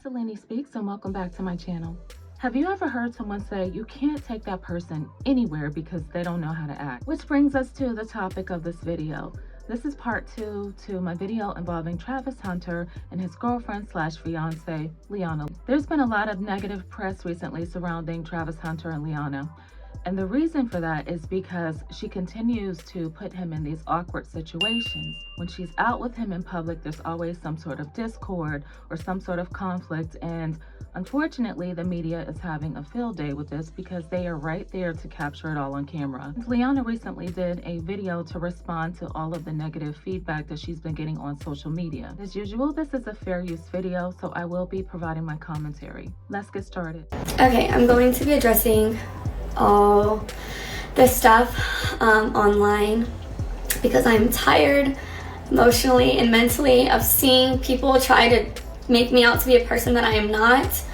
Fiance Lenee Speaks, and welcome back to my channel. Have you ever heard someone say you can't take that person anywhere because they don't know how to act? Which brings us to the topic of this video. This is part 2 to my video involving Travis Hunter and his girlfriend slash fiance, Leanna. There's been a lot of negative press recently surrounding Travis Hunter and Leanna. And the reason for that is because she continues to put him in these awkward situations. When she's out with him in public, there's always some sort of discord or some sort of conflict. And unfortunately, the media is having a field day with this because they are right there to capture it all on camera. Leanna recently did a video to respond to all of the negative feedback that she's been getting on social media. As usual, this is a fair use video, so I will be providing my commentary. Let's get started. Okay, I'm going to be addressing all this stuff online because I'm tired emotionally and mentally of seeing people try to make me out to be a person that I am not,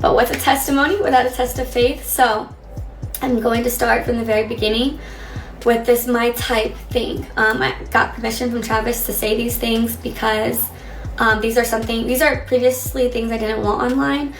but what's a testimony without a test of faith? So I'm going to start from the very beginning with this my type thing. I got permission from Travis to say these things because these are previously things I didn't want online.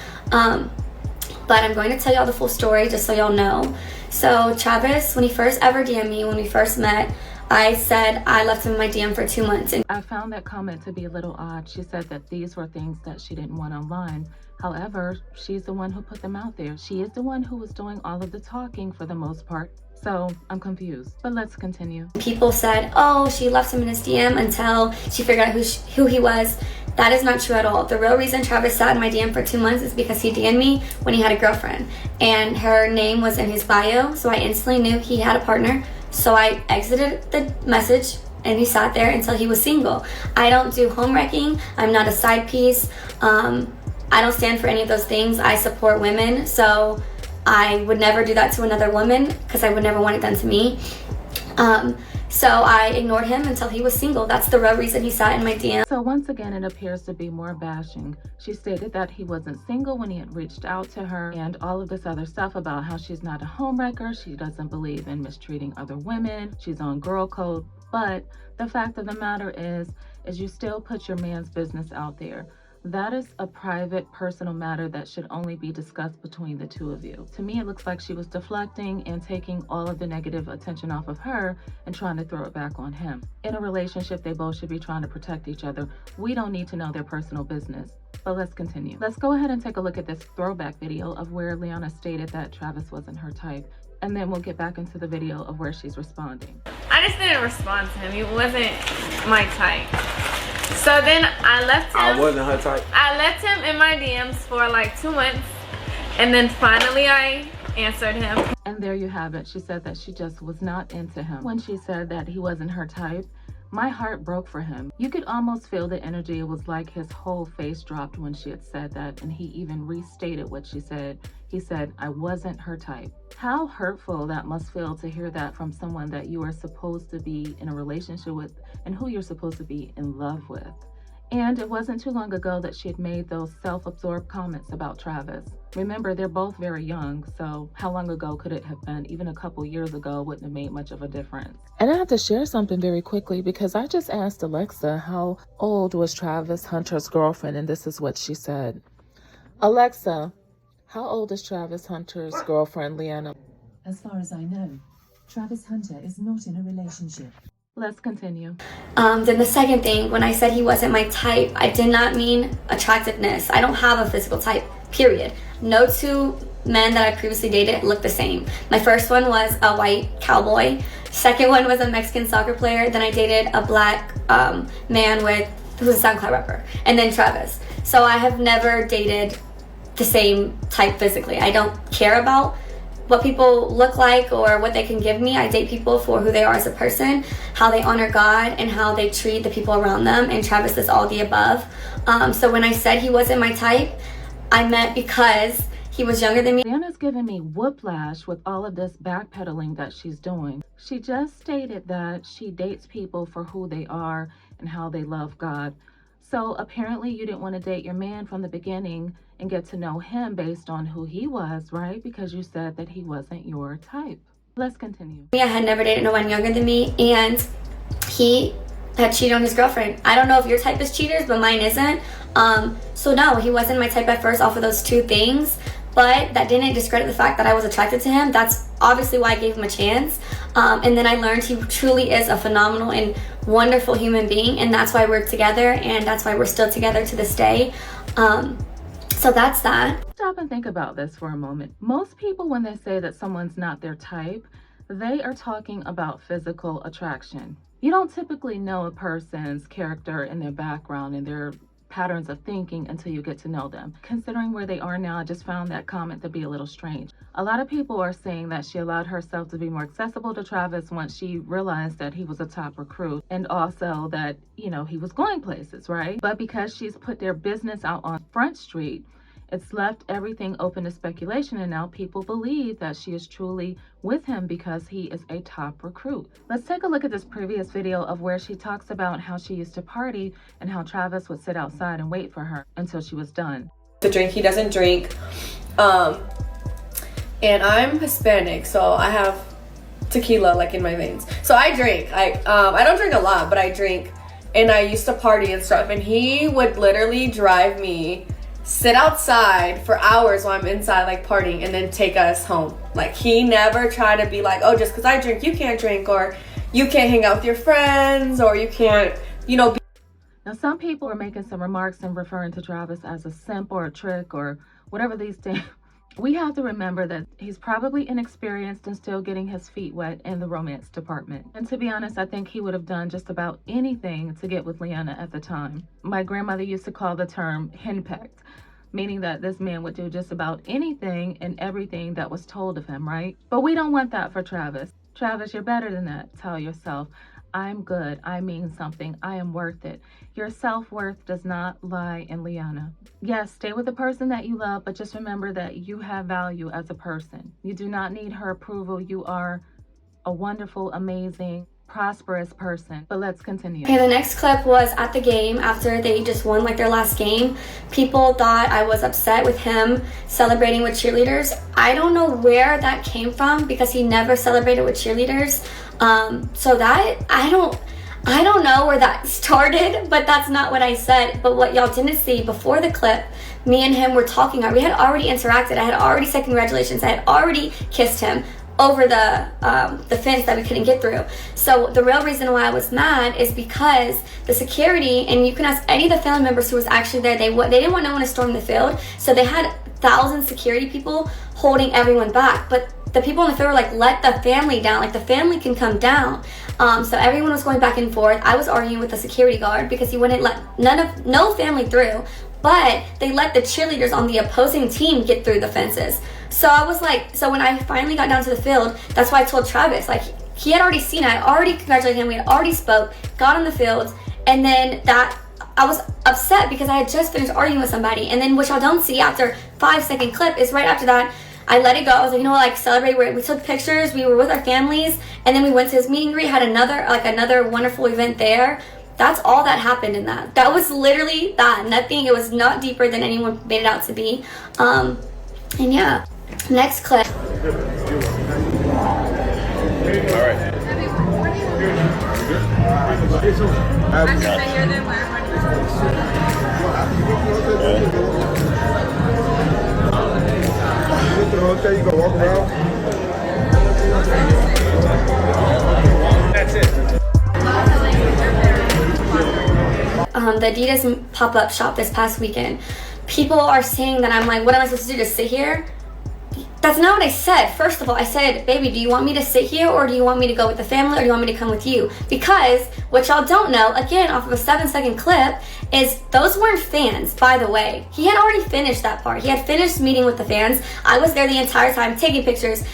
But I'm going to tell y'all the full story just so y'all know. So Travis, when he first ever DM'd me, when we first met, I said I left him in my DM for 2 months. And I found that comment to be a little odd. She said that these were things that she didn't want online. However, she's the one who put them out there. She is the one who was doing all of the talking for the most part. So I'm confused, but let's continue. People said, oh, she left him in his DM until she figured out who he was. That is not true at all. The real reason Travis sat in my DM for 2 months is because he DM'd me when he had a girlfriend and her name was in his bio. So I instantly knew he had a partner. So I exited the message and he sat there until he was single. I don't do home wrecking. I'm not a side piece. I don't stand for any of those things. I support women. So I would never do that to another woman because I would never want it done to me. So I ignored him until he was single. That's the real reason he sat in my DM. So once again, it appears to be more bashing. She stated that he wasn't single when he had reached out to her and all of this other stuff about how she's not a homewrecker. She doesn't believe in mistreating other women. She's on girl code. But the fact of the matter is you still put your man's business out there. That is a private, personal matter that should only be discussed between the two of you. To me, it looks like she was deflecting and taking all of the negative attention off of her and trying to throw it back on him. In a relationship, they both should be trying to protect each other. We don't need to know their personal business. But let's continue. Let's go ahead and take a look at this throwback video of where Leanna stated that Travis wasn't her type. And then we'll get back into the video of where she's responding. I just didn't respond to him. He wasn't my type. So then I left him. I wasn't her type. I left him in my DMs for like 2 months. And then finally I answered him. And there you have it. She said that she just was not into him. When she said that he wasn't her type, my heart broke for him. You could almost feel the energy. It was like his whole face dropped when she had said that. And he even restated what she said. He said, I wasn't her type. How hurtful that must feel to hear that from someone that you are supposed to be in a relationship with and who you're supposed to be in love with. And it wasn't too long ago that she had made those self-absorbed comments about Travis. Remember, they're both very young, so how long ago could it have been? Even a couple years ago wouldn't have made much of a difference. And I have to share something very quickly because I just asked Alexa how old was Travis Hunter's girlfriend, and this is what she said. Alexa, how old is Travis Hunter's girlfriend, Leanna? As far as I know, Travis Hunter is not in a relationship. Let's continue. Then the second thing, when I said he wasn't my type, I did not mean attractiveness. I don't have a physical type, period. No two men that I previously dated look the same. My first one was a white cowboy. Second one was a Mexican soccer player. Then I dated a black man who was a SoundCloud rapper. And then Travis. So I have never dated the same type physically. I don't care about what people look like or what they can give me. I date people for who they are as a person, how they honor God, and how they treat the people around them. And Travis does all the above. So when I said he wasn't my type, I meant because he was younger than me. Leanna's giving me whiplash with all of this backpedaling that she's doing. She just stated that she dates people for who they are and how they love God. So apparently you didn't want to date your man from the beginning and get to know him based on who he was, right? Because you said that he wasn't your type. Let's continue. I had never dated no one younger than me, and he had cheated on his girlfriend. I don't know if your type is cheaters, but mine isn't. So no, he wasn't my type at first off of those two things, but that didn't discredit the fact that I was attracted to him. That's obviously why I gave him a chance. And then I learned he truly is a phenomenal and wonderful human being, and that's why we're together, and that's why we're still together to this day. So that's that. Stop and think about this for a moment. Most people, when they say that someone's not their type, they are talking about physical attraction. You don't typically know a person's character and their background and their patterns of thinking until you get to know them. Considering where they are now, I just found that comment to be a little strange. A lot of people are saying that she allowed herself to be more accessible to Travis once she realized that he was a top recruit, and also that, you know, he was going places, right? But because she's put their business out on Front Street, it's left everything open to speculation, and now people believe that she is truly with him because he is a top recruit. Let's take a look at this previous video of where she talks about how she used to party and how Travis would sit outside and wait for her until she was done. To drink, he doesn't drink. And I'm Hispanic, so I have tequila like in my veins. So I drink. I don't drink a lot, but I drink, and I used to party and stuff, and he would literally drive me, sit outside for hours while I'm inside like partying, and then take us home. Like, he never tried to be like, oh, just because I drink you can't drink, or you can't hang out with your friends, or you can't, you know. Now, some people are making some remarks and referring to Travis as a simp or a trick or whatever these things. We have to remember that he's probably inexperienced and still getting his feet wet in the romance department. And to be honest, I think he would have done just about anything to get with Leanna at the time. My grandmother used to call the term henpecked, meaning that this man would do just about anything and everything that was told of him, right? But we don't want that for Travis. Travis, you're better than that. Tell yourself, I'm good, I mean something, I am worth it. Your self-worth does not lie in Leanna. Yes, stay with the person that you love, but just remember that you have value as a person. You do not need her approval. You are a wonderful, amazing, prosperous person. But let's continue. Okay, the next clip was at the game after they just won like their last game. People thought I was upset with him celebrating with cheerleaders. I don't know where that came from because he never celebrated with cheerleaders. So that I don't know where that started, but that's not what I said. But what y'all didn't see before the clip, me and him were talking. We had already interacted. I had already said congratulations. I had already kissed him over the fence that we couldn't get through. So the real reason why I was mad is because the security, and you can ask any of the family members who was actually there, they didn't want no one to storm the field, so they had 1,000 security people holding everyone back. But the people in the field were like, let the family down, like the family can come down. So everyone was going back and forth. I was arguing with the security guard because he wouldn't let no family through, but they let the cheerleaders on the opposing team get through the fences. So I was like, so when I finally got down to the field, that's why I told Travis, like, he had already seen it, I had already congratulated him, we had already spoke, got on the field, and then that, I was upset because I had just finished arguing with somebody, and then what y'all don't see after 5-second clip is right after that, I let it go. I was like, you know what, like, celebrate. We took pictures, we were with our families, and then we went to his meet and greet, had another wonderful event there. That's all that happened in that. That was literally that, nothing, it was not deeper than anyone made it out to be. And yeah. Next clip. The Adidas pop-up shop this past weekend. People are saying that I'm like, what am I supposed to do, just sit here? That's not what I said. First of all, I said, baby, do you want me to sit here, or do you want me to go with the family, or do you want me to come with you? Because what y'all don't know, again, off of a 7-second clip, is those weren't fans, by the way. He had already finished that part. He had finished meeting with the fans. I was there the entire time, taking pictures,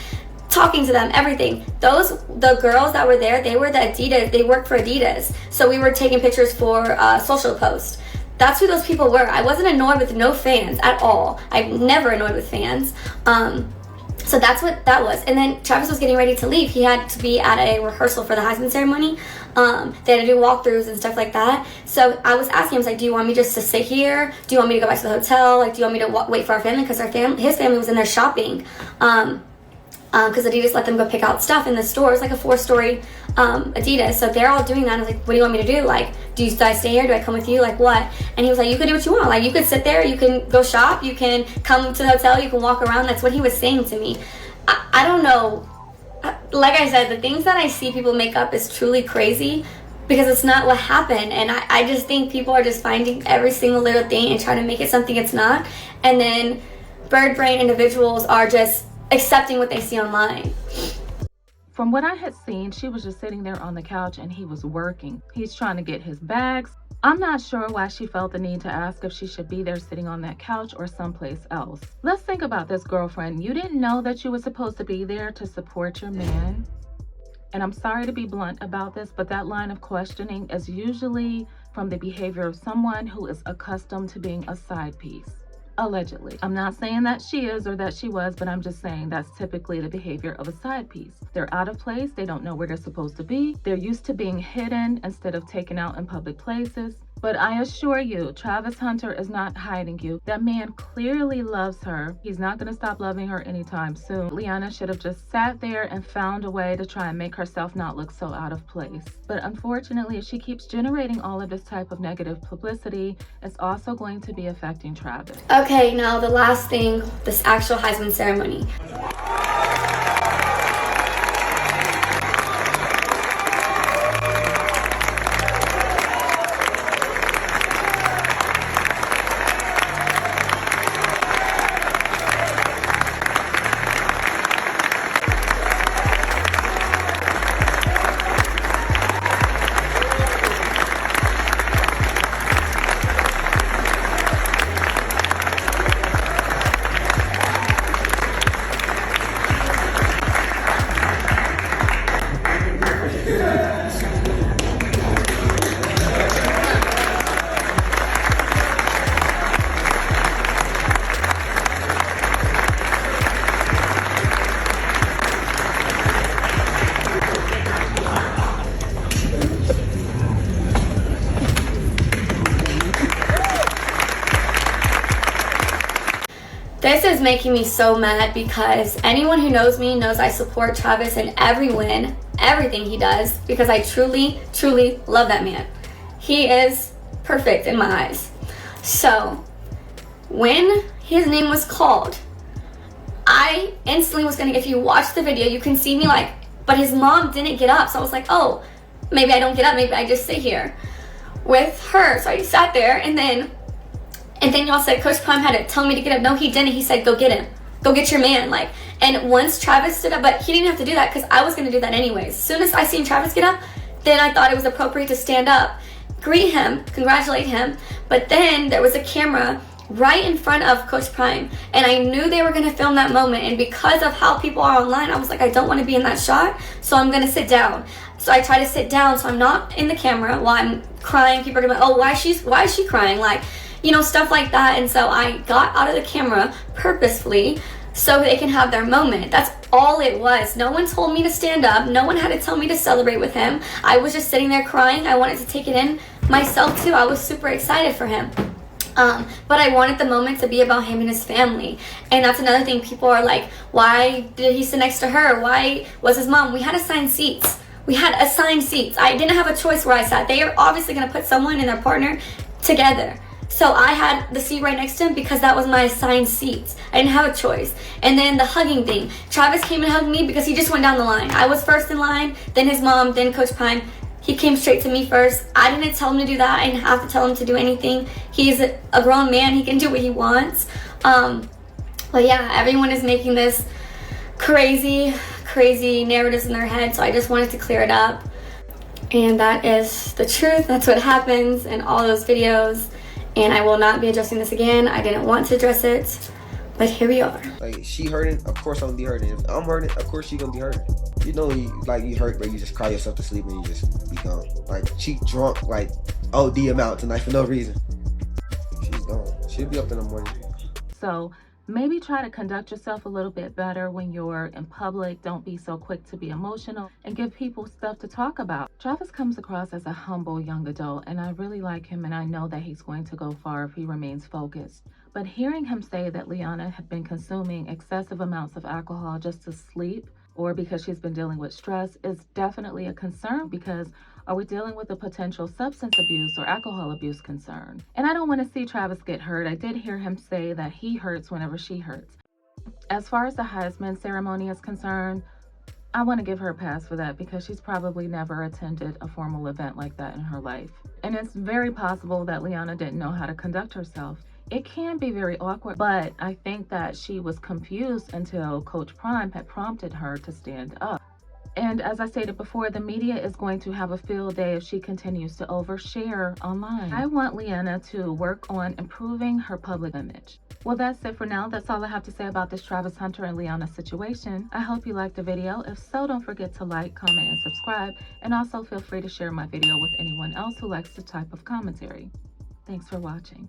talking to them, everything. The girls that were there, they were the Adidas, they worked for Adidas. So we were taking pictures for social posts. That's who those people were. I wasn't annoyed with no fans at all. I'm never annoyed with fans. So that's what that was. And then Travis was getting ready to leave. He had to be at a rehearsal for the Heisman ceremony. They had to do walkthroughs and stuff like that. So I was asking him, I was like, do you want me just to sit here? Do you want me to go back to the hotel? Like, do you want me to wait for our family? Because his family was in there shopping. because Adidas let them go pick out stuff in the store. It's like a 4-story Adidas, so they're all doing that. I was like, what do you want me to do? Like, do I stay here? Do I come with you? Like, what? And he was like, you can do what you want. Like, you could sit there, you can go shop, you can come to the hotel, you can walk around. That's what he was saying to me. I don't know. Like I said, the things that I see people make up is truly crazy, because it's not what happened. And I just think people are just finding every single little thing and trying to make it something it's not. And then bird brain individuals are just accepting what they see online. From what I had seen, she was just sitting there on the couch and he was working. He's trying to get his bags. I'm not sure why she felt the need to ask if she should be there sitting on that couch or someplace else. Let's think about this, girlfriend. You didn't know that you were supposed to be there to support your man? And I'm sorry to be blunt about this, but that line of questioning is usually from the behavior of someone who is accustomed to being a side piece. Allegedly. I'm not saying that she is or that she was, but I'm just saying that's typically the behavior of a side piece. They're out of place. They don't know where they're supposed to be. They're used to being hidden instead of taken out in public places. But I assure you, Travis Hunter is not hiding you. That man clearly loves her. He's not going to stop loving her anytime soon. Leanna should have just sat there and found a way to try and make herself not look so out of place. But unfortunately, if she keeps generating all of this type of negative publicity, it's also going to be affecting Travis. Okay, now the last thing, this actual Heisman ceremony. This is making me so mad, because anyone who knows me knows I support Travis in every win, everything he does, because I truly, truly love that man. He is perfect in my eyes. So when his name was called, I instantly was gonna, if you watch the video, you can see me like, but his mom didn't get up. So I was like, oh, maybe I don't get up, maybe I just sit here with her. So I sat there, and then y'all said Coach Prime had to tell me to get up. No, he didn't. He said, go get him. Go get your man. Like, and once Travis stood up, but he didn't have to do that because I was going to do that anyways. As soon as I seen Travis get up, then I thought it was appropriate to stand up, greet him, congratulate him. But then there was a camera right in front of Coach Prime, and I knew they were going to film that moment. And because of how people are online, I was like, I don't want to be in that shot, so I'm going to sit down. So I try to sit down so I'm not in the camera while I'm crying. People are going to be like, oh, why is she crying? Like, you know, stuff like that. And so I got out of the camera purposefully so they can have their moment. That's all it was. No one told me to stand up. No one had to tell me to celebrate with him. I was just sitting there crying. I wanted to take it in myself too. I was super excited for him. But I wanted the moment to be about him and his family. And that's another thing. People are like, why did he sit next to her? Why was his mom? We had assigned seats. I didn't have a choice where I sat. They are obviously going to put someone and their partner together. So I had the seat right next to him because that was my assigned seats. I didn't have a choice. And then the hugging thing. Travis came and hugged me because he just went down the line. I was first in line, then his mom, then Coach Prime. He came straight to me first. I didn't tell him to do that. I didn't have to tell him to do anything. He's a grown man. He can do what he wants. But yeah, everyone is making this crazy narratives in their head. So I just wanted to clear it up. And that is the truth. That's what happens in all those videos. And I will not be addressing this again. I didn't want to address it, but here we are. Like, she hurting, of course I'm gonna be hurting. If I'm hurting, of course she gonna be hurting. You know, you hurt, but you just cry yourself to sleep and you just be gone. Like, she drunk, like, OD amount tonight for no reason. She's gone. She'll be up in the morning. So Maybe try to conduct yourself a little bit better when you're in public. Don't be so quick to be emotional and give people stuff to talk about. Travis comes across as a humble young adult, and I really like him, and I know that he's going to go far if he remains focused. But hearing him say that Leanna had been consuming excessive amounts of alcohol just to sleep or because she's been dealing with stress is definitely a concern, because are we dealing with a potential substance abuse or alcohol abuse concern? And I don't want to see Travis get hurt. I did hear him say that he hurts whenever she hurts. As far as the Heisman ceremony is concerned, I want to give her a pass for that because she's probably never attended a formal event like that in her life. And it's very possible that Leanna didn't know how to conduct herself. It can be very awkward, but I think that she was confused until Coach Prime had prompted her to stand up. And as I stated before, the media is going to have a field day if she continues to overshare online. I want Leanna to work on improving her public image. Well, that's it for now. That's all I have to say about this Travis Hunter and Leanna situation. I hope you liked the video. If so, don't forget to like, comment, and subscribe. And also feel free to share my video with anyone else who likes this type of commentary. Thanks for watching.